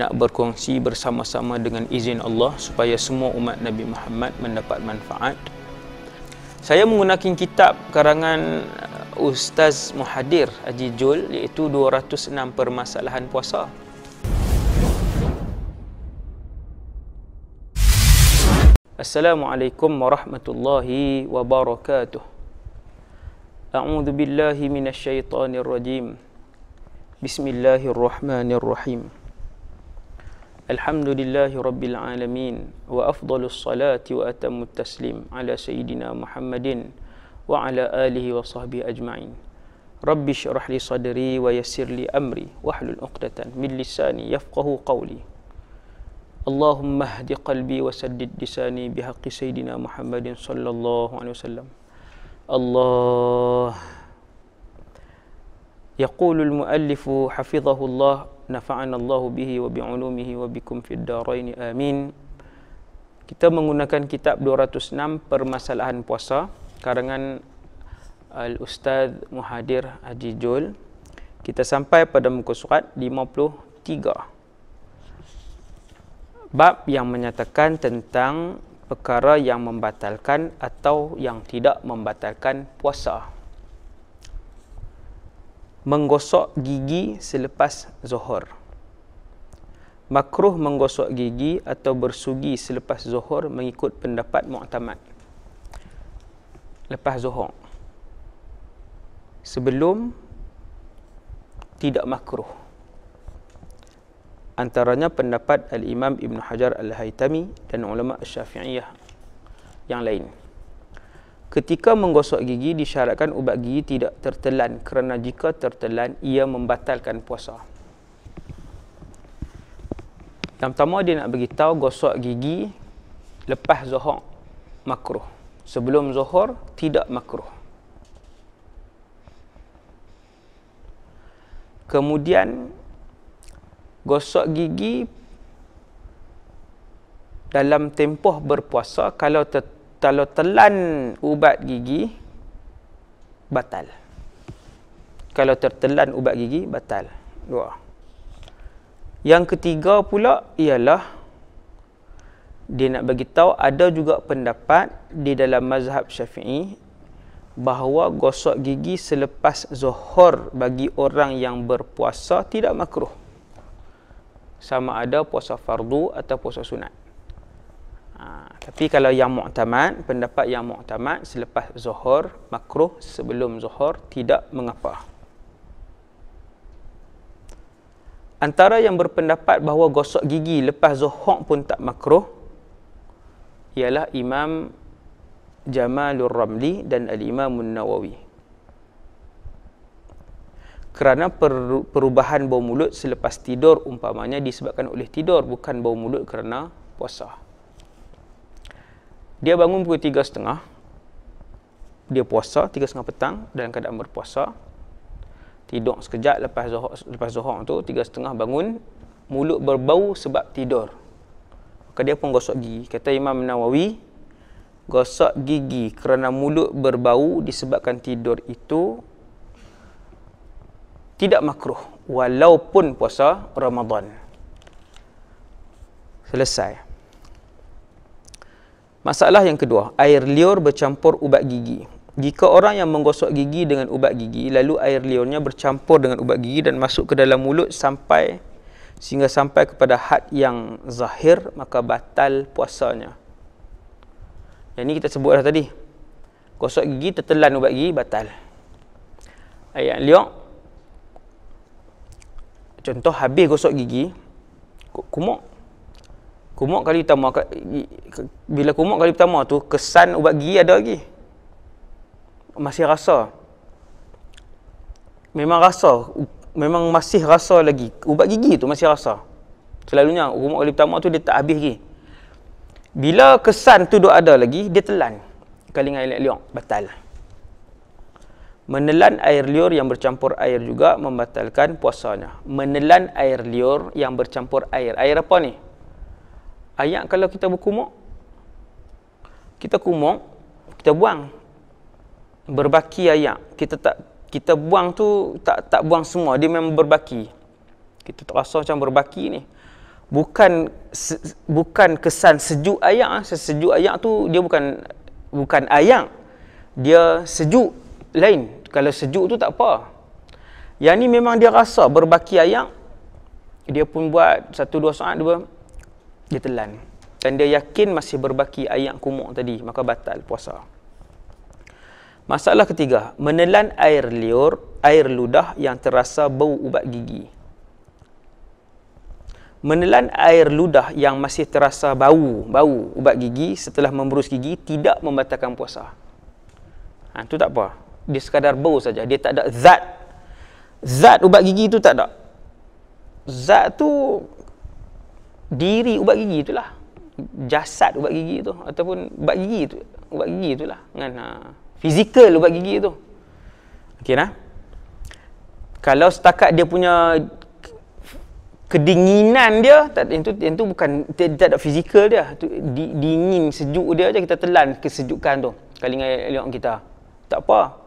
nak berkongsi bersama-sama dengan izin Allah supaya semua umat Nabi Muhammad mendapat manfaat. Saya menggunakan kitab karangan Ustaz Muhadir Haji Jul, iaitu 206 permasalahan puasa. Assalamualaikum warahmatullahi wabarakatuh. A'udzu billahi minasyaitonir rajim. Bismillahirrahmanirrahim. Alhamdulillahi rabbil alamin wa afdalus salati wa atammut taslim ala sayyidina Muhammadin wa ala alihi wa sahbihi ajma'in. Rabbi shrah li sadri wa yassir li amri wahlul 'uqdatan min lisani yafqahu qawli. Allahumma hdi qalbi wa saddid lisani bihaqqi sayyidina Muhammadin sallallahu alaihi wasallam. Allah yaqulul muallifu hafizahullah nafa'ana Allahu bihi wa bi'ulumihi wa bikum fid darain amin. Kita menggunakan kitab 206 permasalahan puasa karangan Al-Ustaz Muhadir Haji Jul. Kita sampai pada muka surat 53. Bab yang menyatakan tentang perkara yang membatalkan atau yang tidak membatalkan puasa. Menggosok gigi selepas zuhur. Makruh menggosok gigi atau bersugi selepas zuhur mengikut pendapat mu'tamad. Lepas zuhur. Sebelum tidak makruh. Antaranya pendapat Al-Imam Ibn Hajar Al-Haytami dan ulama Syafi'iyah yang lain. Ketika menggosok gigi disyaratkan ubat gigi tidak tertelan, kerana jika tertelan ia membatalkan puasa. Yang pertama dia nak beritahu gosok gigi lepas zuhur makruh. Sebelum zuhur tidak makruh. Kemudian gosok gigi dalam tempoh berpuasa, kalau telan ubat gigi batal. Kalau tertelan ubat gigi batal. Dua. Yang ketiga pula ialah dia nak bagi tahu ada juga pendapat di dalam mazhab Syafi'i bahawa gosok gigi selepas zuhur bagi orang yang berpuasa tidak makruh. Sama ada puasa fardu atau puasa sunat. Tapi kalau yang mu'tamad, pendapat yang mu'tamad selepas zuhur makruh, sebelum zuhur tidak mengapa. Antara yang berpendapat bahawa gosok gigi lepas zuhur pun tak makruh ialah Imam Jamalur Ramli dan Al-Imam Nawawi. Kerana perubahan bau mulut selepas tidur umpamanya disebabkan oleh tidur, bukan bau mulut kerana puasa. Dia bangun pukul 3.30, dia puasa 3.30 petang dalam keadaan berpuasa, tidur sekejap lepas zuhur tu 3.30 bangun, mulut berbau sebab tidur, maka dia pun gosok gigi. Kata Imam Nawawi, gosok gigi kerana mulut berbau disebabkan tidur itu tidak makruh walaupun puasa Ramadan. Selesai. Masalah yang kedua, air liur bercampur ubat gigi. Jika orang yang menggosok gigi dengan ubat gigi, lalu air liurnya bercampur dengan ubat gigi dan masuk ke dalam mulut sehingga sampai kepada had yang zahir, maka batal puasanya. Yang ini kita sebut dah tadi. Gosok gigi, tertelan ubat gigi, batal. Air liur, contoh habis gosok gigi, kumuk kali pertama, bila kumuk kali pertama tu kesan ubat gigi ada lagi, masih rasa, memang masih rasa lagi, ubat gigi tu masih rasa. Selalunya kumuk kali pertama tu dia tak habis lagi. Bila kesan tu duk ada lagi, dia telan kali dengan air liur, batal. Menelan air liur yang bercampur air juga membatalkan puasanya. Menelan air liur yang bercampur air. Air apa ni? Air kalau kita berkumuk, kita buang. Berbaki air. Kita buang tu tak buang semua, dia memang berbaki. Kita tak rasa macam berbaki ni. bukan kesan sejuk ayak. Sejuk ayak tu dia bukan ayak, dia sejuk lain. Kalau sejuk tu tak apa. Yang ni memang dia rasa berbaki ayak, dia pun buat 1-2 saat dia telan, dan dia yakin masih berbaki ayak kumur tadi, maka batal puasa. Masalah ketiga, menelan air ludah yang terasa bau ubat gigi. Menelan air ludah yang masih terasa bau ubat gigi setelah memberus gigi tidak membatalkan puasa. Itu tak apa. Dia sekadar bau saja. Dia tak ada zat ubat gigi tu tak ada. Zat tu diri ubat gigi itulah. Jasad ubat gigi tu ataupun ubat gigi itulah kan. Fizikal ubat gigi tu. Okey nah. Kalau setakat dia punya kedinginan dia, yang tu bukan, tak ada fizikal dia. Tu dingin sejuk dia aja kita telan kesejukan tu. Kali dengan elok kita. Tak apa.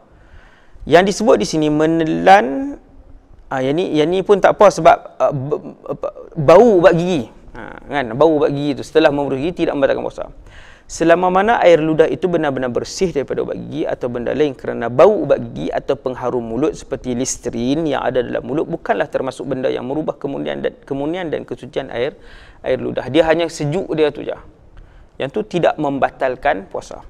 Yang disebut di sini menelan yang ni pun tak apa sebab bau ubat gigi. Kan bau ubat gigi tu setelah memberus gigi tidak membatalkan puasa. Selama mana air ludah itu benar-benar bersih daripada ubat gigi atau benda lain, kerana bau ubat gigi atau pengharum mulut seperti listerin yang ada dalam mulut bukanlah termasuk benda yang merubah kemunian dan kesucian air ludah. Dia hanya sejuk dia tu je. Yang tu tidak membatalkan puasa.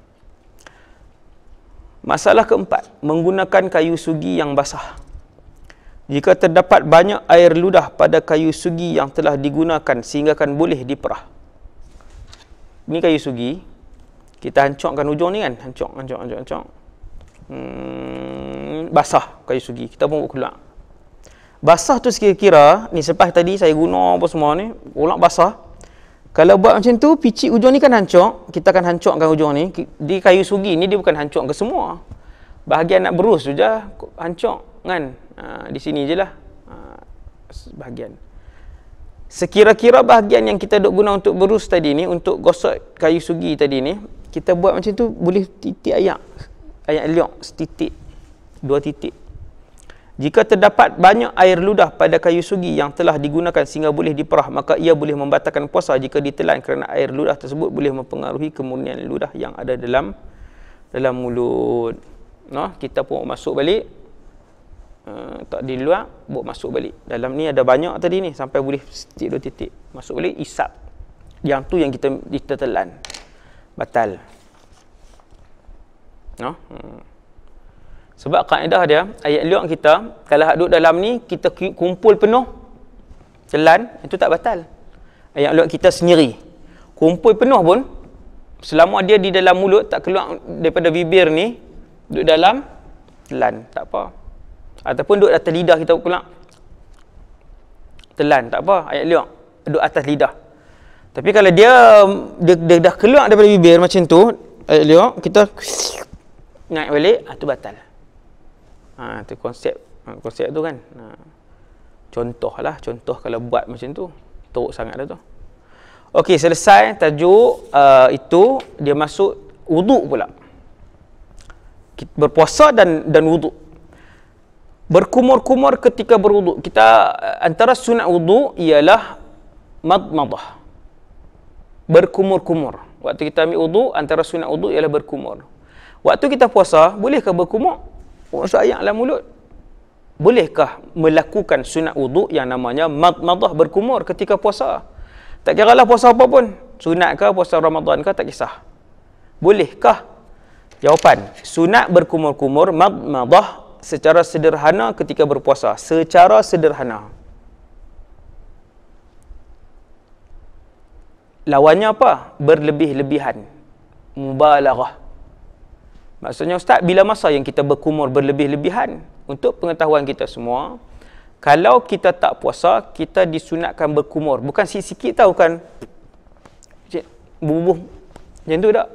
Masalah keempat, menggunakan kayu sugi yang basah. Jika terdapat banyak air ludah pada kayu sugi yang telah digunakan sehingga kan boleh diperah. Ni kayu sugi, kita hancurkan ujung ni kan, hancur. Basah kayu sugi, kita pun keluar. Basah tu kira-kira, ni selepas tadi saya guna apa semua ni, ulang basah. Kalau buat macam tu, picit ujung ni kan hancur, kita akan hancurkan ujung ni. Di kayu sugi ni dia bukan hancur ke semua. Bahagian nak berus tu je hancur kan. Di sini je lah bahagian. Sekira-kira bahagian yang kita duk guna untuk berus tadi ni, untuk gosok kayu sugi tadi ni, kita buat macam tu boleh titik ayak liok setitik, 2 titik. Jika terdapat banyak air ludah pada kayu sugi yang telah digunakan sehingga boleh diperah, maka ia boleh membatalkan puasa jika ditelan, kerana air ludah tersebut boleh mempengaruhi kemurnian ludah yang ada dalam mulut. Kita pun masuk balik, tak di luar, bawa masuk balik. Dalam ni ada banyak tadi ni, sampai boleh titik 2 titik. Masuk balik, isap. Yang tu yang kita telan. Batal. Sebab kaedah dia, ayat liuk kita, kalau duduk dalam ni, kita kumpul penuh, telan, itu tak batal. Ayat liuk kita sendiri. Kumpul penuh pun, selama dia di dalam mulut, tak keluar daripada bibir ni, duduk dalam, telan, tak apa. Ataupun duduk atas lidah kita keluar, telan, tak apa, ayat liuk, duduk atas lidah. Tapi kalau dia dah keluar daripada bibir macam tu, ayat liuk, kita naik balik, tu batal. Tu konsep tu kan. Contoh kalau buat macam tu, teruk sangat dah tu. Okey, selesai tajuk itu, dia masuk wuduk pula. Berpuasa dan wuduk. Berkumur-kumur ketika berwuduk. Kita antara sunat wuduk ialah madmadah. Berkumur-kumur. Waktu kita ambil wuduk, antara sunat wuduk ialah berkumur. Waktu kita puasa, bolehkah berkumur? Masuk ayak dalam mulut. Bolehkah melakukan sunat wuduk yang namanya madmadah, berkumur ketika puasa? Tak kira lah puasa apa pun. Sunat ke, puasa Ramadan ke, tak kisah. Bolehkah? Jawapan, sunat berkumur-kumur, madmadah secara sederhana ketika berpuasa. Secara sederhana. Lawannya apa? Berlebih-lebihan. Mubalaghah. Maksudnya, Ustaz, bila masa yang kita berkumur berlebih-lebihan? Untuk pengetahuan kita semua, kalau kita tak puasa, kita disunatkan berkumur. Bukan sikit-sikit tau, kan? Bubuh. Macam tu tak?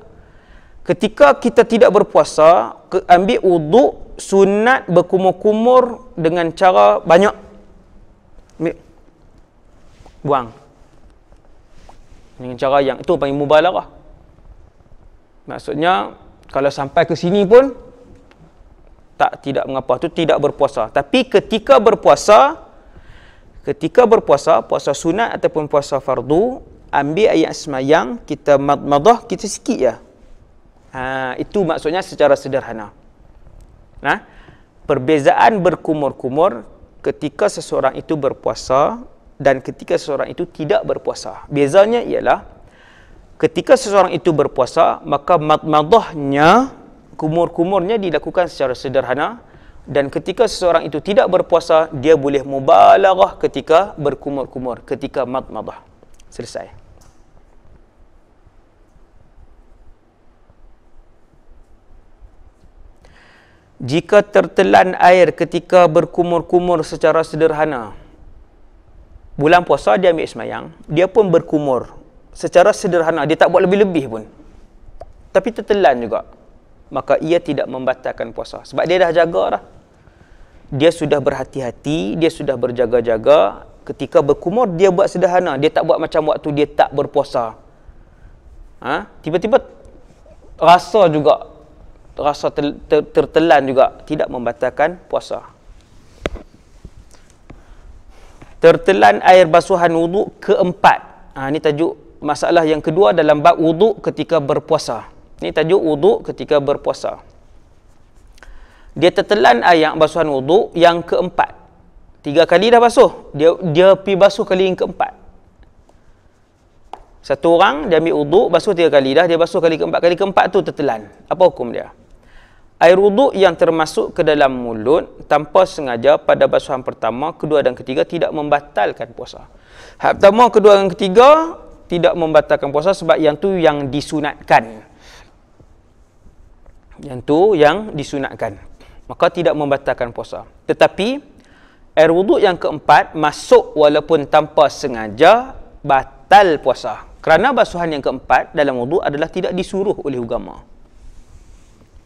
Ketika kita tidak berpuasa, ambil wuduk, sunat berkumur-kumur dengan cara banyak. Ambil. Buang. Dengan cara yang itu panggil mubalaghah. Maksudnya, kalau sampai ke sini pun tidak mengapa, tu tidak berpuasa. Tapi ketika berpuasa, Ketika berpuasa, puasa sunat ataupun puasa fardu, ambil ayat semayang, kita madmadah, kita sikit ya. Itu maksudnya secara sederhana. Nah, perbezaan berkumur-kumur ketika seseorang itu berpuasa dan ketika seseorang itu tidak berpuasa. Bezanya ialah ketika seseorang itu berpuasa, maka madmadahnya, kumur-kumurnya dilakukan secara sederhana, dan ketika seseorang itu tidak berpuasa, dia boleh mubalaghah ketika berkumur-kumur, ketika madmadah. Selesai. Jika tertelan air ketika berkumur-kumur secara sederhana, bulan puasa dia ambil semayang, dia pun berkumur secara sederhana, dia tak buat lebih-lebih pun, tapi tertelan juga, maka ia tidak membatalkan puasa. Sebab dia dah jaga dah. Dia sudah berhati-hati, dia sudah berjaga-jaga. Ketika berkumur, dia buat sederhana. Dia tak buat macam waktu dia tak berpuasa. Tiba-tiba rasa juga, rasa tertelan juga, tidak membatalkan puasa. Tertelan air basuhan wuduk keempat. Ini tajuk masalah yang kedua dalam bab wuduk ketika berpuasa. Ini tajuk wuduk ketika berpuasa. Dia tertelan air basuhan wuduk yang keempat. 3 kali dah basuh. Dia pergi basuh kali yang keempat. Satu orang dia ambil wuduk, basuh 3 kali dah, dia basuh kali keempat. Kali keempat tu tertelan. Apa hukum dia? Air wuduk yang termasuk ke dalam mulut tanpa sengaja pada basuhan pertama, kedua dan ketiga tidak membatalkan puasa. Hak pertama, kedua dan ketiga tidak membatalkan puasa sebab yang tu yang disunatkan. Yang tu yang disunatkan. Maka tidak membatalkan puasa. Tetapi air wuduk yang keempat masuk walaupun tanpa sengaja, batal puasa. Kerana basuhan yang keempat dalam wuduk adalah tidak disuruh oleh agama.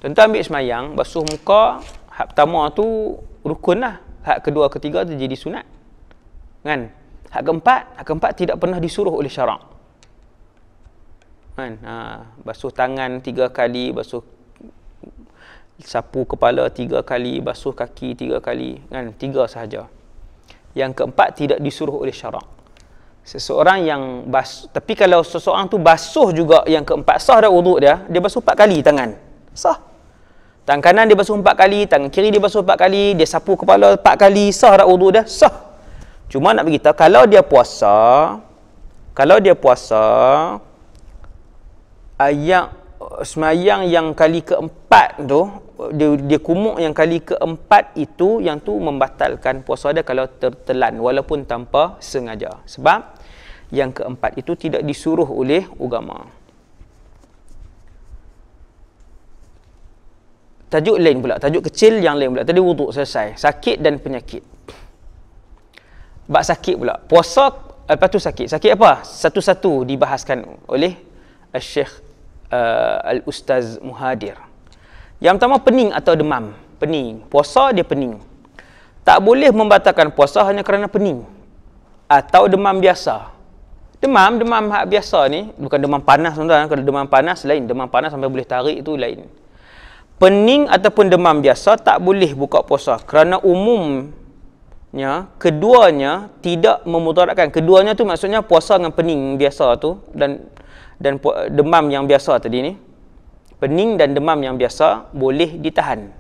Contoh ambil semayang, basuh muka, hak pertama tu rukun lah. Hak kedua, ketiga tu jadi sunat. Kan? Hak keempat tidak pernah disuruh oleh syarak. Kan? Basuh tangan 3 kali, basuh sapu kepala 3 kali, basuh kaki 3 kali, kan? 3 sahaja. Yang keempat tidak disuruh oleh syarak. Seseorang yang tapi kalau seseorang tu basuh juga yang keempat, sah dah wuduk dia basuh 4 kali tangan. Sah. Tangan kanan dia basuh 4 kali, tangan kiri dia basuh 4 kali, dia sapu kepala 4 kali, sah dah wuduk dia, sah. Cuma nak beritahu, kalau dia puasa, ayat semayang yang kali keempat tu, dia kumuk yang kali keempat itu, yang tu membatalkan puasa dia kalau tertelan walaupun tanpa sengaja. Sebab yang keempat itu tidak disuruh oleh agama. Tajuk lain pula, tajuk kecil yang lain pula. Tadi wuduk selesai, sakit dan penyakit. Bab sakit pula, puasa lepas tu sakit. Sakit apa? Satu-satu dibahaskan oleh Syekh Al-Ustaz Muhadir. Yang pertama, pening atau demam. Pening. Puasa dia pening. Tak boleh membatalkan puasa hanya kerana pening. Atau demam biasa. Demam hak biasa ni, bukan demam panas tuan-tuan. Kalau demam panas lain. Demam panas sampai boleh tarik itu lain. Pening ataupun demam biasa tak boleh buka puasa. Kerana umumnya, keduanya tidak memudaratkan. Keduanya tu maksudnya puasa dengan pening biasa tu, dan demam yang biasa tadi ni, pening dan demam yang biasa boleh ditahan.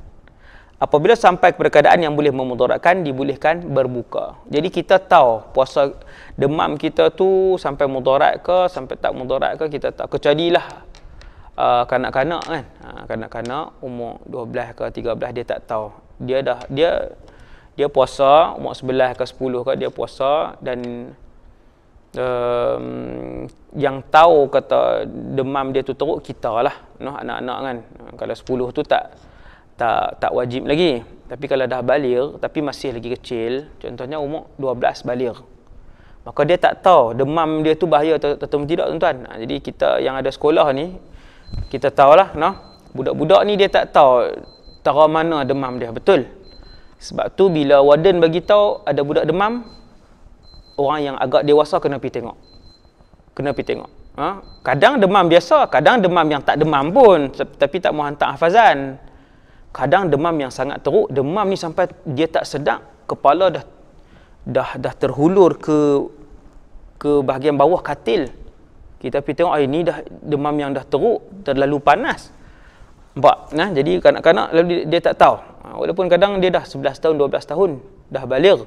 Apabila sampai kepada keadaan yang boleh memudaratkan, dibolehkan berbuka. Jadi kita tahu puasa demam kita tu sampai mudarat ke, sampai tak mudarat ke, kita tak. Kecuali lah kanak-kanak kan, kanak-kanak umur 12 ke 13 dia tak tahu. Dia puasa umur 11 ke 10 ke, dia puasa, dan yang tahu kata demam dia tu teruk kita lah, anak-anak kan. Kalau 10 tu tak wajib lagi. Tapi kalau dah baligh tapi masih lagi kecil, contohnya umur 12 baligh, maka dia tak tahu demam dia tu bahaya atau tidak tuan-tuan. Jadi kita yang ada sekolah ni, kita tahulah, budak-budak ni dia tak tahu tara mana demam dia, betul. Sebab tu bila warden bagi tahu ada budak demam, orang yang agak dewasa kena pergi tengok. Kadang demam biasa, kadang demam yang tak demam pun, tapi tak mahu hantar hafazan. Kadang demam yang sangat teruk, demam ni sampai dia tak sedar, kepala dah terhulur ke bahagian bawah katil, kita pergi tengok ini dah demam yang dah teruk, terlalu panas. Nampak? Nah, jadi kanak-kanak lalu dia tak tahu. Walaupun kadang dia dah 11 tahun, 12 tahun, dah baligh,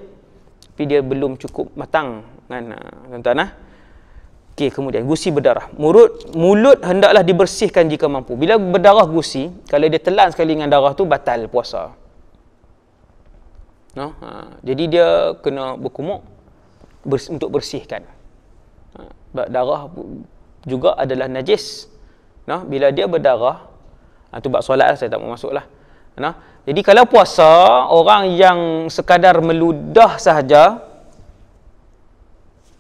tapi dia belum cukup matang kan, tuan-tuan. Okey, kemudian gusi berdarah. Mulut hendaklah dibersihkan jika mampu. Bila berdarah gusi, kalau dia telan sekali dengan darah tu batal puasa. No? Jadi dia kena berkumur untuk bersihkan. Darah juga adalah najis. No? Bila dia berdarah, tu bab solat lah, saya tak mau masuk lah. No? Jadi kalau puasa, orang yang sekadar meludah sahaja,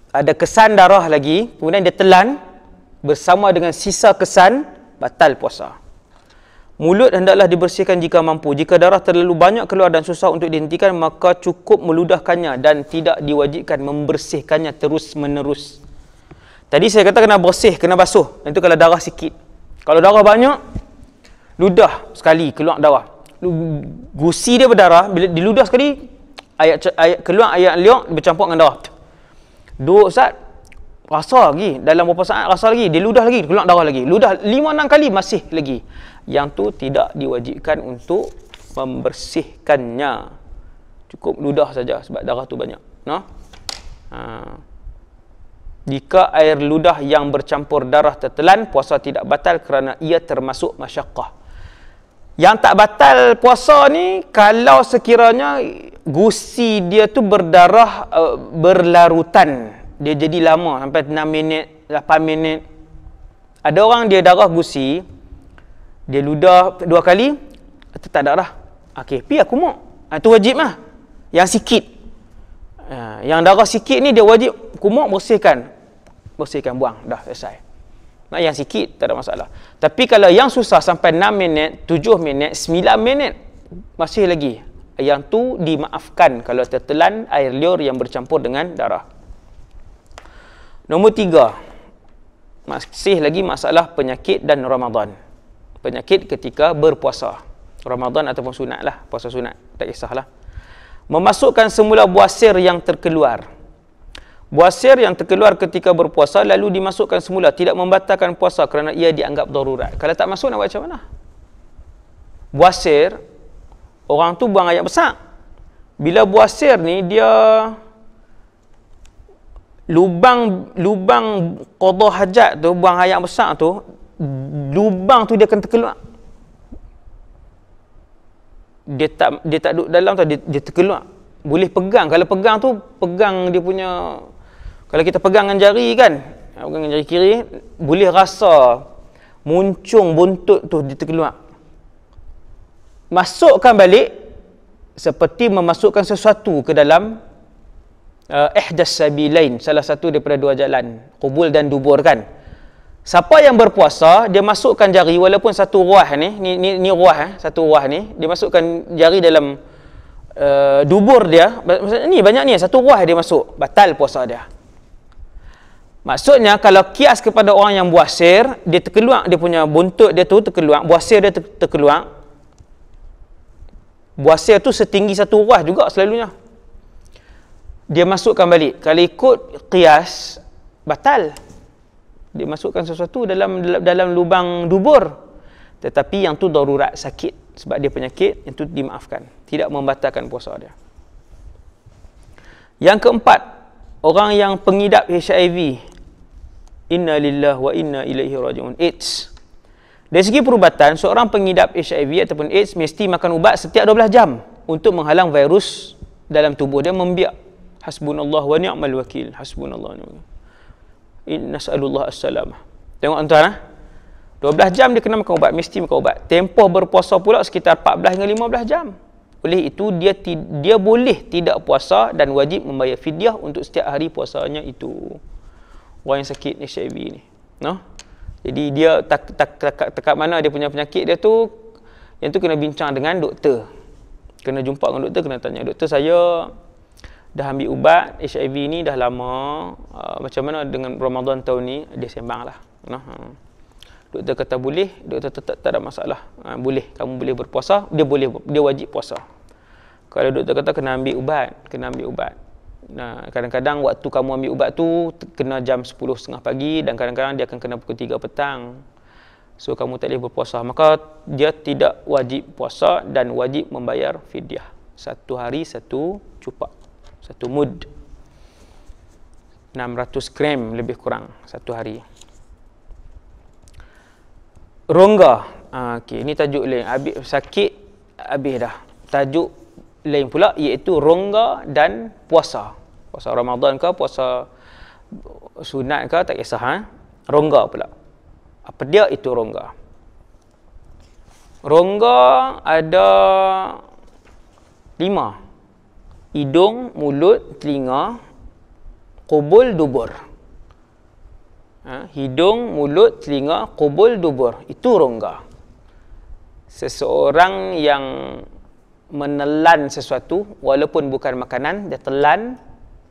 ada kesan darah lagi, kemudian dia telan bersama dengan sisa kesan, batal puasa. Mulut hendaklah dibersihkan jika mampu. Jika darah terlalu banyak keluar dan susah untuk dihentikan, maka cukup meludahkannya dan tidak diwajibkan membersihkannya terus menerus. Tadi saya kata kena bersih, kena basuh. Itu kalau darah sikit. Kalau darah banyak, ludah sekali keluar darah. Gusi dia berdarah, bila diludah sekali, keluar air liur bercampur dengan darah. Duk Ustaz, rasa lagi, dalam beberapa saat rasa lagi, dia ludah lagi, keluar darah lagi. Ludah 5-6 kali masih lagi. Yang tu tidak diwajibkan untuk membersihkannya. Cukup ludah saja sebab darah tu banyak. No? Jika air ludah yang bercampur darah tertelan, puasa tidak batal kerana ia termasuk masyaqqah. Yang tak batal puasa ni kalau sekiranya gusi dia tu berdarah berlarutan. Dia jadi lama sampai 6 minit, 8 minit. Ada orang dia darah gusi, dia ludah 2 kali, tak ada dah. Okey, pi aku mau. Itu wajib lah. Yang sikit. Yang darah sikit ni dia wajib kumuk bersihkan. Bersihkan, buang, dah selesai. Nah, yang sikit tak ada masalah. Tapi kalau yang susah sampai 6 minit, 7 minit, 9 minit masih lagi, yang tu dimaafkan kalau tertelan air liur yang bercampur dengan darah. Nombor 3, masih lagi masalah penyakit dan Ramadan. Penyakit ketika berpuasa, Ramadan ataupun sunat lah, puasa sunat, tak kisahlah. Memasukkan semula buasir yang terkeluar. Buasir yang terkeluar ketika berpuasa lalu dimasukkan semula tidak membatalkan puasa kerana ia dianggap darurat. Kalau tak masuk nak buat macam mana? Buasir, orang tu buang air besar. Bila buasir ni dia lubang qada hajat tu, buang air besar tu, lubang tu dia akan terkeluar. Dia tak duduk dalam tu, dia terkeluar. Boleh pegang. Kalau pegang tu, pegang dia punya, kalau kita pegang dengan jari kan, pegang dengan jari kiri, boleh rasa muncung buntut tu dia terkeluar. Masukkan balik seperti memasukkan sesuatu ke dalam ihdas sabilain, salah satu daripada 2 jalan, qubul dan dubur kan. Siapa yang berpuasa, dia masukkan jari walaupun satu ruah ni ruah satu ruah ni, dia masukkan jari dalam dubur dia, maksudnya ni banyak ni, satu ruah dia masuk, batal puasa dia. Maksudnya kalau kias kepada orang yang buasir, dia terkeluar, dia punya buntut dia tu terkeluar, buasir dia terkeluar. Buasir tu setinggi satu ruah juga selalunya. Dia masukkan balik. Kalau ikut kias, batal. Dia masukkan sesuatu dalam lubang dubur. Tetapi yang tu darurat, sakit. Sebab dia penyakit, yang tu dimaafkan. Tidak membatalkan puasa dia. Yang keempat, orang yang pengidap HIV. Inna lillahi wa inna ilaihi raji'un. AIDS. Dari segi perubatan, seorang pengidap HIV ataupun AIDS mesti makan ubat setiap 12 jam untuk menghalang virus dalam tubuh dia membiak. Hasbunallah wa ni'mal wakil. Hasbunallah wa ni'mal wakil. Nas'alullah as-salamah. Tengok tuan 12 jam dia kena makan ubat, mesti makan ubat. Tempoh berpuasa pula sekitar 14 hingga 15 jam. Oleh itu dia boleh tidak puasa dan wajib membayar fidyah untuk setiap hari puasanya itu. Orang yang sakit HIV ni, no? Jadi dia tak mana dia punya penyakit dia tu, yang tu kena bincang dengan doktor. Kena jumpa dengan doktor, kena tanya, doktor saya dah ambil ubat HIV ni dah lama, macam mana dengan Ramadan tahun ni? Dia sembang lah, no? Doktor kata boleh, doktor tak ada masalah, boleh, kamu boleh berpuasa, dia wajib puasa. Kalau doktor kata kena ambil ubat, Nah, kadang-kadang waktu kamu ambil ubat tu kena jam 10.30 pagi dan kadang-kadang dia akan kena pukul 3 petang. So kamu tak boleh berpuasa, maka dia tidak wajib puasa dan wajib membayar fidyah. 1 hari 1 cupak, 1 mud, 600 gram lebih kurang 1 hari. Rongga, okey, ini tajuk lain. Habis sakit, habis dah. Tajuk lain pula iaitu rongga dan puasa. Puasa Ramadan ke, puasa sunat ke, tak kisah. Rongga pula. Apa dia itu rongga? Rongga ada 5. Hidung, mulut, telinga, qubul, dubur. Hidung, mulut, telinga, qubul, dubur. Itu rongga. Seseorang yang menelan sesuatu, walaupun bukan makanan, dia telan,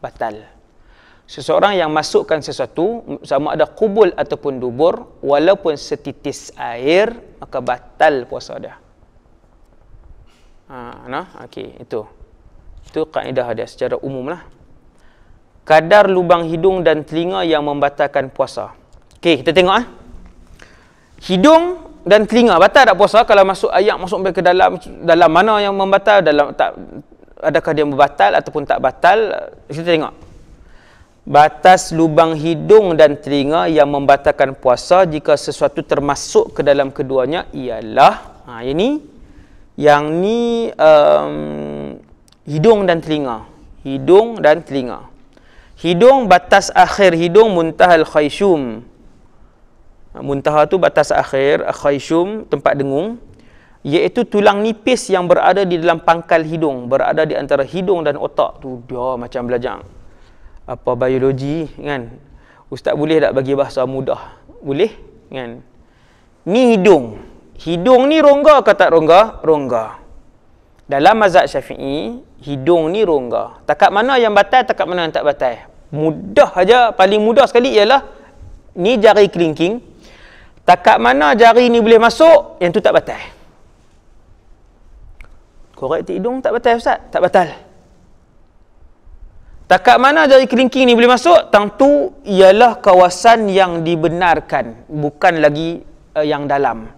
batal. Seseorang yang masukkan sesuatu, sama ada qubul ataupun dubur, walaupun setitis air, maka batal puasa dia. Okey, itu kaedah dia secara umum lah. Kadar lubang hidung dan telinga yang membatalkan puasa. Okey, kita tengok hidung dan telinga batal tak puasa kalau masuk ayak masuk ke dalam mana yang membatal, dalam tak, adakah dia membatal ataupun tak batal? Kita tengok. Batas lubang hidung dan telinga yang membatalkan puasa jika sesuatu termasuk ke dalam keduanya ialah yang ni hidung dan telinga. Hidung dan telinga. Hidung, batas akhir hidung, muntahal khayshum. Muntaha tu batas akhir, khayshum tempat dengung, iaitu tulang nipis yang berada di dalam pangkal hidung, berada di antara hidung dan otak. Tu dia macam belajar apa biologi kan. Ustaz boleh tak bagi bahasa mudah? Boleh kan? Ni hidung. Hidung ni rongga ke tak rongga? Rongga. Dalam mazhab Syafi'i, hidung ni rongga. Takat mana yang batal, takat mana yang tak batal. Mudah aja, paling mudah sekali ialah ni jari kelingking. Takat mana jari ni boleh masuk, yang tu tak batal. Korek hidung tak batal Ustaz? Tak batal. Takat mana jari kelingking ni boleh masuk, tang tu ialah kawasan yang dibenarkan, bukan lagi yang dalam.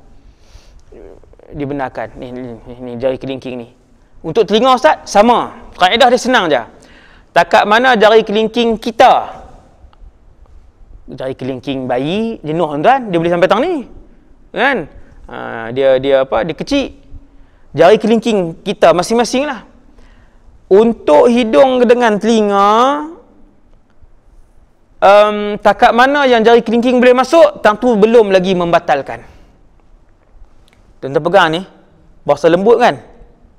Dibenarkan. Ni jari kelingking ni. Untuk telinga Ustaz, sama. Kaedah dia senang je. Takat mana jari kelingking kita, jari kelingking bayi jenuh tuan, dia boleh sampai tang ni. Kan? Dia kecil. Jari kelingking kita masing-masing lah. Untuk hidung dengan telinga, takat mana yang jari kelingking boleh masuk, tang tu belum lagi membatalkan. Tuan-tuan pegang ni, bahasa lembut kan?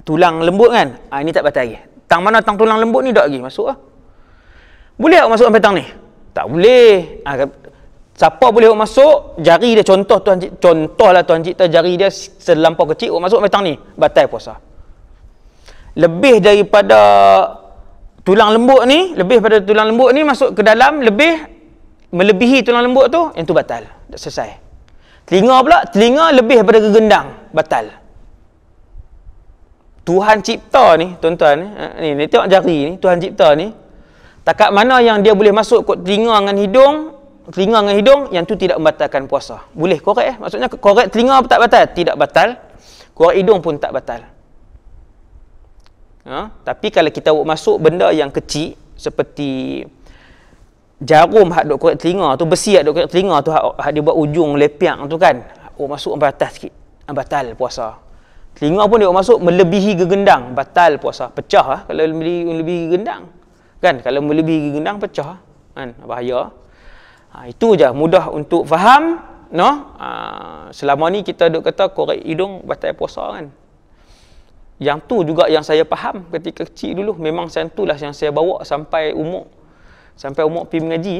Tulang lembut kan? Ini tak batal lagi. Tang mana tang tulang lembut ni tak lagi masuk lah. Boleh tak masuk sampai tang ni? Tak boleh. Siapa boleh masuk? Jari dia contohlah tuan cipta jari dia selampau kecil masuk sampai tang ni, batal puasa. Lebih daripada tulang lembut ni, masuk ke dalam, melebihi tulang lembut tu, yang tu batal. Dah selesai. Telinga pula, telinga lebih daripada gegendang, batal. Tuhan cipta ni, tuan-tuan ni tengok jari ni, Tuhan cipta ni, takat mana yang dia boleh masuk kot telinga dengan hidung, yang tu tidak membatalkan puasa. Boleh korek maksudnya korek telinga tak batal? Tidak batal. Korek hidung pun tak batal. Tapi kalau kita masuk benda yang kecil seperti jarum hak duk korek telinga tu, besi hak duk korek telinga tu, hak dia buat ujung lepiak tu kan, masuk sampai atas sikit, batal puasa. Telinga pun dia masuk melebihi gegendang, batal puasa. Pecah kalau melebihi gegendang. Kan, kalau melebihi gegendang pecah kan, bahaya. Itu je mudah untuk faham, selama ni kita duk kata korek hidung batal puasa kan. Yang tu juga yang saya faham ketika kecil dulu, memang itulah yang saya bawa sampai umur pergi mengaji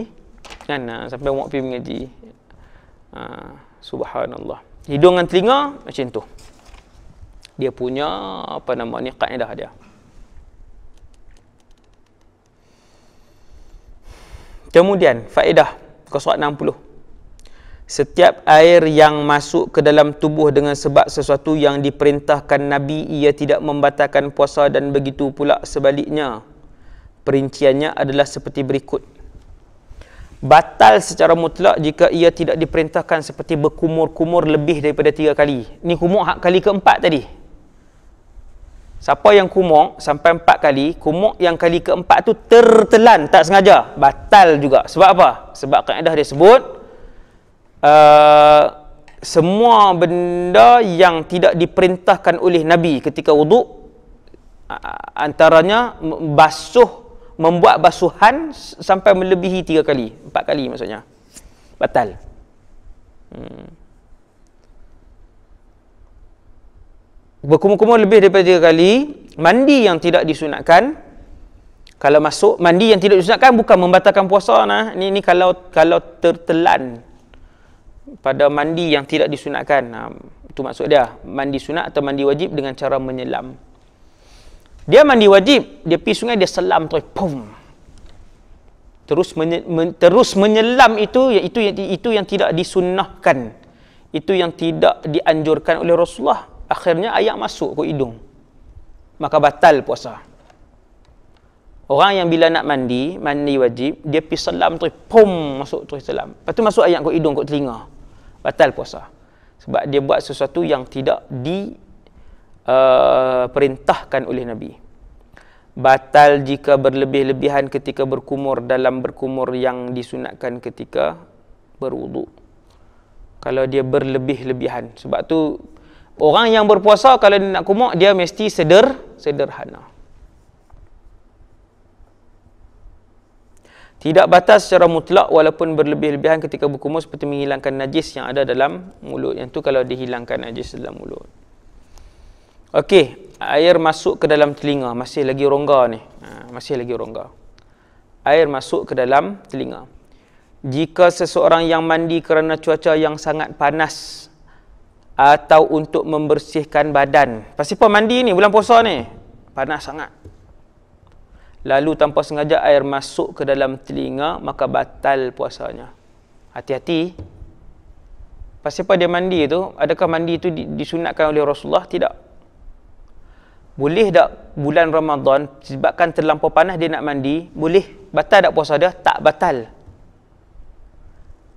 kan, sampai umur pergi mengaji. Subhanallah. Hidung dan telinga macam tu. Dia punya kaedah dia. Kemudian faedah surat 60. Setiap air yang masuk ke dalam tubuh dengan sebab sesuatu yang diperintahkan Nabi, ia tidak membatalkan puasa, dan begitu pula sebaliknya. Perinciannya adalah seperti berikut. Batal secara mutlak jika ia tidak diperintahkan seperti berkumur-kumur lebih daripada 3 kali. Ni kumur kali keempat tadi. Siapa yang kumur sampai 4 kali, kumur yang kali keempat tu tertelan, tak sengaja, batal juga. Sebab apa? Sebab kaedah dia sebut, semua benda yang tidak diperintahkan oleh Nabi ketika wuduk, antaranya membuat basuhan sampai melebihi 3 kali, 4 kali maksudnya, batal. Berkumur-kumur lebih daripada 3 kali, mandi yang tidak disunatkan. Kalau masuk mandi yang tidak disunatkan bukan membatalkan puasa nah. Ini kalau tertelan pada mandi yang tidak disunatkan. Itu maksud dia, mandi sunat atau mandi wajib dengan cara menyelam. Dia mandi wajib, dia pergi sungai, dia selam terus, pum. Terus menyelam itu yang tidak disunnahkan. Itu yang tidak dianjurkan oleh Rasulullah. Akhirnya air masuk ke hidung. Maka batal puasa. Orang yang bila nak mandi wajib, dia pergi selam terus, pum, masuk terus selam. Lepas tu masuk air ke hidung, ke telinga. Batal puasa. Sebab dia buat sesuatu yang tidak perintahkan oleh Nabi. Batal jika berlebih-lebihan ketika berkumur dalam berkumur yang disunatkan ketika berwuduk. Kalau dia berlebih-lebihan. Sebab tu orang yang berpuasa kalau dia nak kumur, dia mesti sederhana. Tidak batal secara mutlak walaupun berlebih-lebihan ketika berkumur seperti menghilangkan najis yang ada dalam mulut. Yang tu kalau dihilangkan najis dalam mulut. Okey, air masuk ke dalam telinga, masih lagi rongga ni. Masih lagi rongga. Air masuk ke dalam telinga. Jika seseorang yang mandi kerana cuaca yang sangat panas atau untuk membersihkan badan. Pasti apa mandi ni bulan puasa ni? Panas sangat. Lalu tanpa sengaja air masuk ke dalam telinga, maka batal puasanya. Hati-hati. Pasti apa dia mandi tu? Adakah mandi itu disunatkan oleh Rasulullah? Tidak. Boleh tak bulan Ramadan sebabkan terlampau panas dia nak mandi? Boleh. Batal tak puasa dia? Tak batal.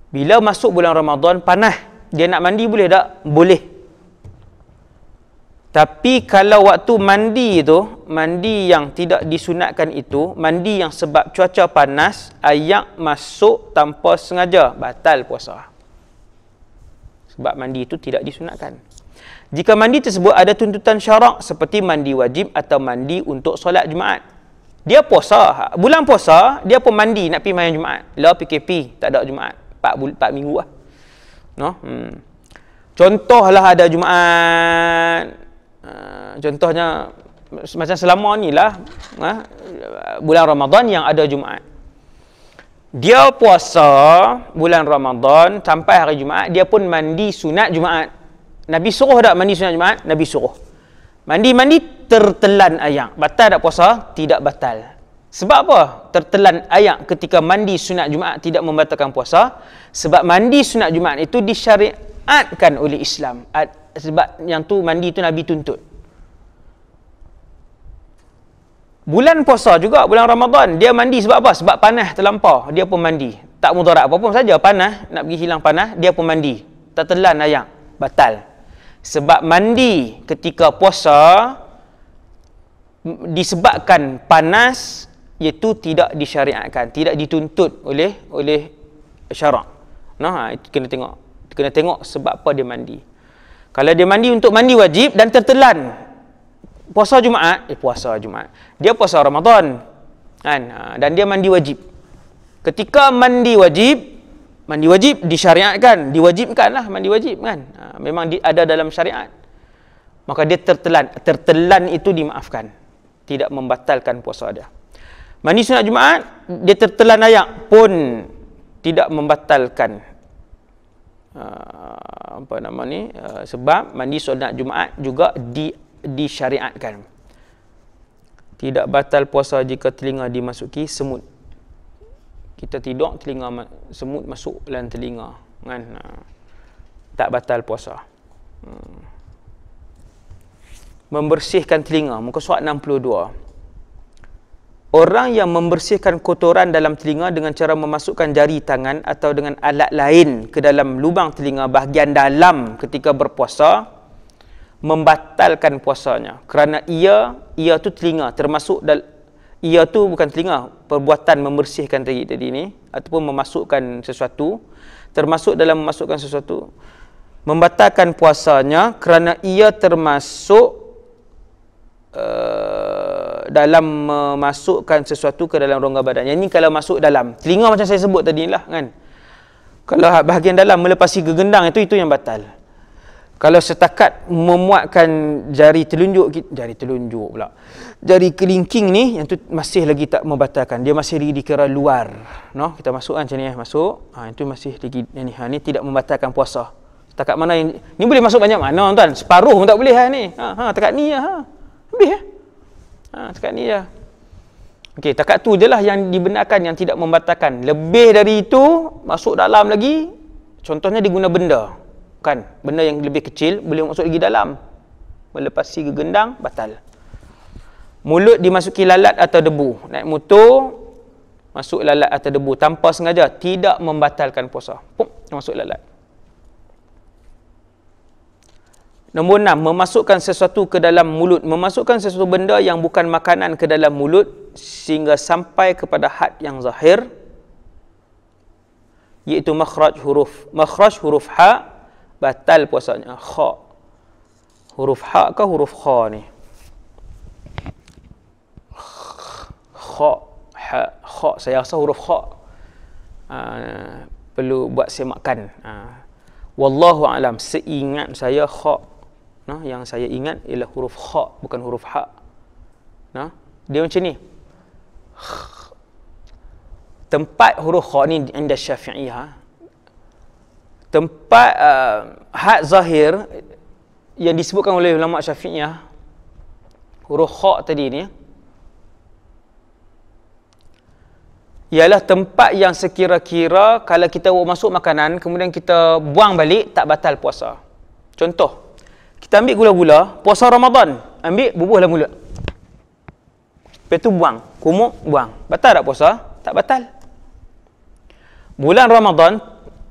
Bila masuk bulan Ramadan panas, dia nak mandi boleh tak? Boleh. Tapi kalau waktu mandi itu, mandi yang tidak disunatkan itu, mandi yang sebab cuaca panas, air masuk tanpa sengaja, batal puasa. Sebab mandi itu tidak disunatkan. Jika mandi tersebut ada tuntutan syarak seperti mandi wajib atau mandi untuk solat Jumaat. Dia puasa, bulan puasa, dia pun mandi nak pergi main Jumaat. Lah PKP, tak ada Jumaat. 4 minggu lah. No? Contohlah ada Jumaat. Contohnya macam selama ni lah. Bulan Ramadan yang ada Jumaat. Dia puasa bulan Ramadan sampai hari Jumaat, dia pun mandi sunat Jumaat. Nabi suruh tak mandi sunat Jumaat? Nabi suruh. Mandi tertelan air. Batal tak puasa? Tidak batal. Sebab apa? Tertelan air ketika mandi sunat Jumaat tidak membatalkan puasa. Sebab mandi sunat Jumaat itu disyariatkan oleh Islam. Sebab yang tu mandi itu Nabi tuntut. Bulan puasa juga, bulan Ramadan, dia mandi sebab apa? Sebab panas terlampau, dia pun mandi. Tak mudarat apa pun saja, panas, nak pergi hilang panas, dia pun mandi. Tertelan air, batal. Sebab mandi ketika puasa disebabkan panas, iaitu tidak disyariatkan, tidak dituntut oleh syarak. Nah, itu kena tengok sebab apa dia mandi. Kalau dia mandi untuk mandi wajib dan tertelan puasa Jumaat, puasa Jumaat. Dia puasa Ramadan. Kan? Dan dia mandi wajib. Ketika mandi wajib disyariatkan, diwajibkanlah mandi wajib kan. Memang ada dalam syariat. Maka dia tertelan. Tertelan itu dimaafkan. Tidak membatalkan puasa dia. Mandi sunat Jumaat, dia tertelan air pun tidak membatalkan sebab mandi sunat Jumaat juga disyariatkan. Tidak batal puasa jika telinga dimasuki semut. Kita tidur, semut masuk dalam telinga kan. Tak batal puasa. Membersihkan telinga, muka surat 62. orang yang membersihkan kotoran dalam telinga dengan cara memasukkan jari tangan atau dengan alat lain ke dalam lubang telinga bahagian dalam ketika berpuasa, membatalkan puasanya. Kerana ia tu telinga, termasuk ia tu bukan telinga, perbuatan membersihkan tadi ni, ataupun memasukkan sesuatu, termasuk dalam memasukkan sesuatu, membatalkan puasanya kerana ia termasuk dalam memasukkan sesuatu ke dalam rongga badannya. Ini kalau masuk dalam telinga macam saya sebut tadi lah kan. Kalau bahagian dalam melepasi gegendang itu yang batal. Kalau setakat memuatkan jari kelingking ni, yang tu masih lagi tak membatalkan. Dia masih lagi dikira luar. No, kita masukkan macam ni masuk. Itu masih lagi ni tidak membatalkan puasa. Setakat mana yang ni boleh masuk banyak mana tuan? Separuh pun tak boleh ni. Takat ni habis takat ni je. Okey, takat tu je lah yang dibenarkan, yang tidak membatalkan. Lebih dari itu, masuk dalam lagi, contohnya dia guna benda. Kan? Benda yang lebih kecil, boleh masuk lagi dalam. Melepasi gegendang, batal. Mulut dimasuki lalat atau debu. Naik motor, masuk lalat atau debu. Tanpa sengaja, tidak membatalkan puasa. Masuk lalat. Nombor 6, memasukkan sesuatu ke dalam mulut. Memasukkan sesuatu benda yang bukan makanan ke dalam mulut sehingga sampai kepada had yang zahir, iaitu makhraj huruf. Makhraj huruf ha, batal puasanya. Kha. Huruf ha ke huruf kha ni? Kha. Ha. Kha. Saya rasa huruf kha. Perlu buat semakan. Wallahu alam. Seingat saya kha. Yang saya ingat ialah huruf kha, bukan huruf ha. Dia macam ni. Tempat huruf kha ni inda Syafi'iyah. Tempat had zahir yang disebutkan oleh ulama Syafi'iyah, huruf kha tadi ni, ialah tempat yang sekira-kira kalau kita masuk makanan kemudian kita buang balik, tak batal puasa. Contoh, kita ambil gula-gula, puasa Ramadan, ambil bubuh dalam mulut. Lepas tu buang, kumuk, buang. Batal tak puasa? Tak batal. Bulan Ramadan,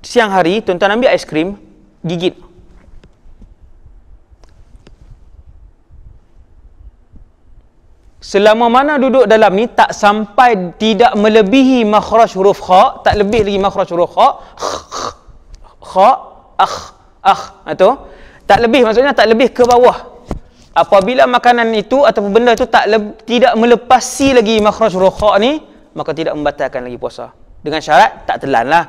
siang hari, tuan-tuan ambil aiskrim, gigit. Selama mana duduk dalam ni, tak sampai, tidak melebihi makhraj huruf kha, tak lebih lagi makhraj huruf kha, kha, itu tak lebih, maksudnya tak lebih ke bawah. Apabila makanan itu ataupun benda itu tidak melepasi lagi makhraj huruf kha ni, maka tidak membatalkan lagi puasa. Dengan syarat tak telan lah.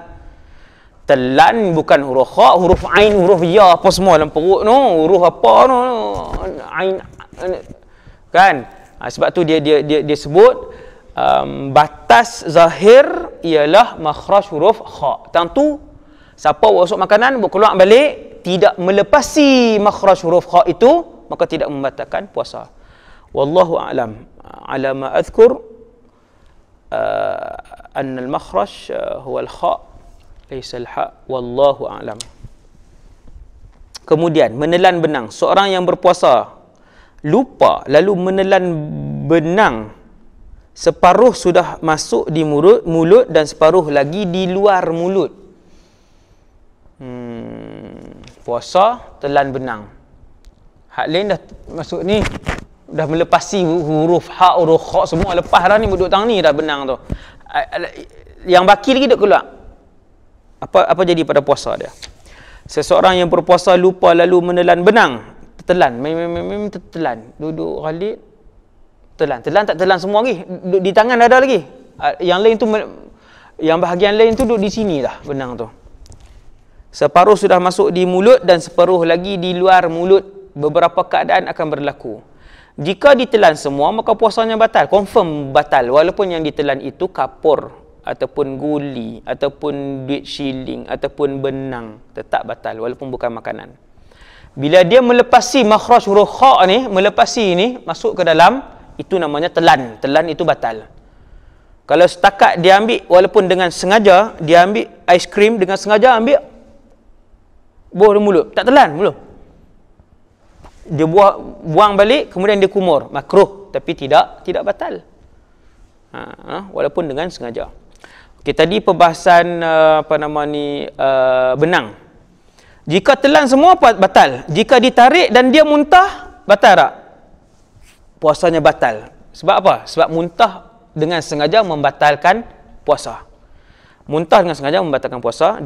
Telan bukan huruf kha, huruf ain, huruf ya, apa semua dalam perut tu, huruf apa tu, ain, kan? Sebab tu dia sebut batas zahir ialah makhraj huruf kha. Tentu siapa masuk makanan keluar balik tidak melepasi makhraj huruf kha itu, maka tidak membatalkan puasa. Wallahu a'lam. Ala ma adhkur anna al-makhraj huwa al-kha laysa al-ha. Wallahu a'lam. Kemudian menelan benang. Seorang yang berpuasa lupa lalu menelan benang, separuh sudah masuk di mulut dan separuh lagi di luar mulut. Puasa telan benang. Hak lain dah masuk ni, dah melepasi huruf ha, huruf kha semua lepas dah ni, duduk tang ni dah benang tu. Yang baki lagi duk keluar. Apa jadi pada puasa dia? Seseorang yang berpuasa lupa lalu menelan benang, telan, telan, duduk khalid, telan tak telan semua lagi, di tangan ada lagi. Yang lain tu, yang bahagian lain tu duduk di sini dah benang tu. Separuh sudah masuk di mulut dan separuh lagi di luar mulut. Beberapa keadaan akan berlaku. Jika ditelan semua, maka puasanya batal. Confirm batal. Walaupun yang ditelan itu kapur, ataupun guli, ataupun duit shilling, ataupun benang, tetap batal. Walaupun bukan makanan. Bila dia melepasi makhraj huruf kha ni, melepasi ni, masuk ke dalam, itu namanya telan. Telan itu batal. Kalau setakat dia ambil, walaupun dengan sengaja, dia ambil aiskrim dengan sengaja ambil buah mulut, tak telan belum. Dia buang balik, kemudian dia kumur, makruh, tapi tidak batal. Walaupun dengan sengaja. Okey, tadi perbahasan benang. Jika telan semua batal. Jika ditarik dan dia muntah, batal tak? Puasanya batal. Sebab apa? Sebab muntah dengan sengaja membatalkan puasa. Muntah dengan sengaja membatalkan puasa. 2.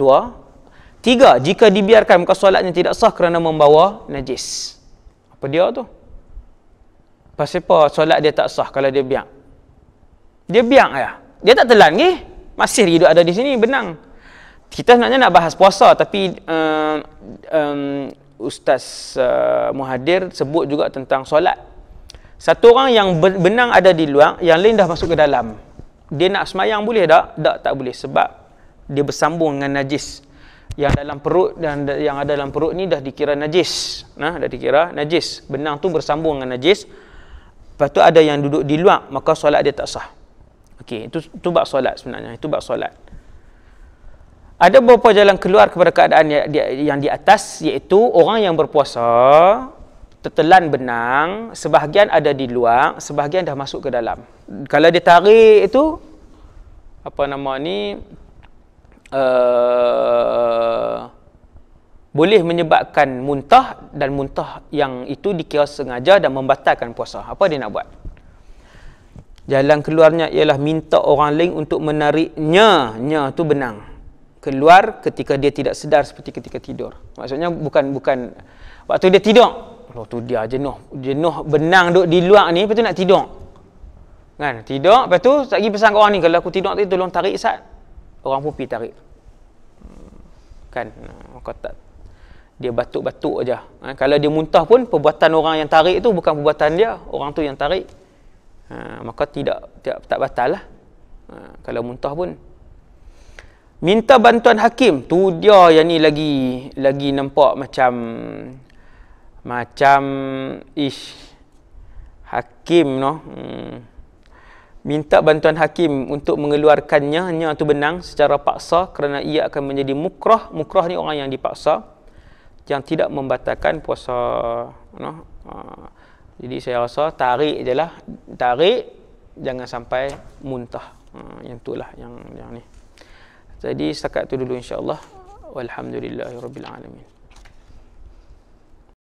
3. Jika dibiarkan maka solatnya tidak sah kerana membawa najis. Apa dia tu? Pasal apa solat dia tak sah kalau dia biak? Dia biak ya. Dia tak telan ke? Masih hidup ada di sini benang. Kita sebenarnya nak bahas puasa tapi Ustaz Muhadir sebut juga tentang solat. Satu orang yang benang ada di luar, yang lain dah masuk ke dalam. Dia nak semayang boleh tak? Tak boleh sebab dia bersambung dengan najis. Yang dalam perut dan yang ada dalam perut ni dah dikira najis. Dah dikira najis. Benang tu bersambung dengan najis. Lepas tu ada yang duduk di luar, maka solat dia tak sah. Okey, itu bab solat sebenarnya. Itu bab solat. Ada beberapa jalan keluar kepada keadaan yang di atas, iaitu orang yang berpuasa tertelan benang, sebahagian ada di luar, sebahagian dah masuk ke dalam. Kalau dia tarik itu boleh menyebabkan muntah, dan muntah yang itu dikira sengaja dan membatalkan puasa. Apa dia nak buat? Jalan keluarnya ialah minta orang lain untuk menariknya, tu benang, keluar ketika dia tidak sedar seperti ketika tidur. Maksudnya bukan waktu dia tidur. Tu dia jenuh benang duduk di luar ni, lepas tu nak tidur. Kan? Tidur, lepas tu tak pergi pesan ke orang ni, kalau aku tidur tadi tolong tarik Ustaz. Orang pun pergi tarik. Kan? Kata dia batuk-batuk aja. Kalau dia muntah pun perbuatan orang yang tarik tu bukan perbuatan dia, orang tu yang tarik. Maka tak batal lah. Kalau muntah pun. Minta bantuan hakim, tu dia yang ni lagi nampak macam hakim minta bantuan hakim untuk mengeluarkannya tu benang secara paksa kerana ia akan menjadi mukrah. Mukrah ni orang yang dipaksa, yang tidak membatalkan puasa. Jadi saya rasa tarik je lah, jangan sampai muntah. Yang itulah yang ni. Jadi setakat tu dulu insya-Allah. Walhamdulillahirabbil alamin.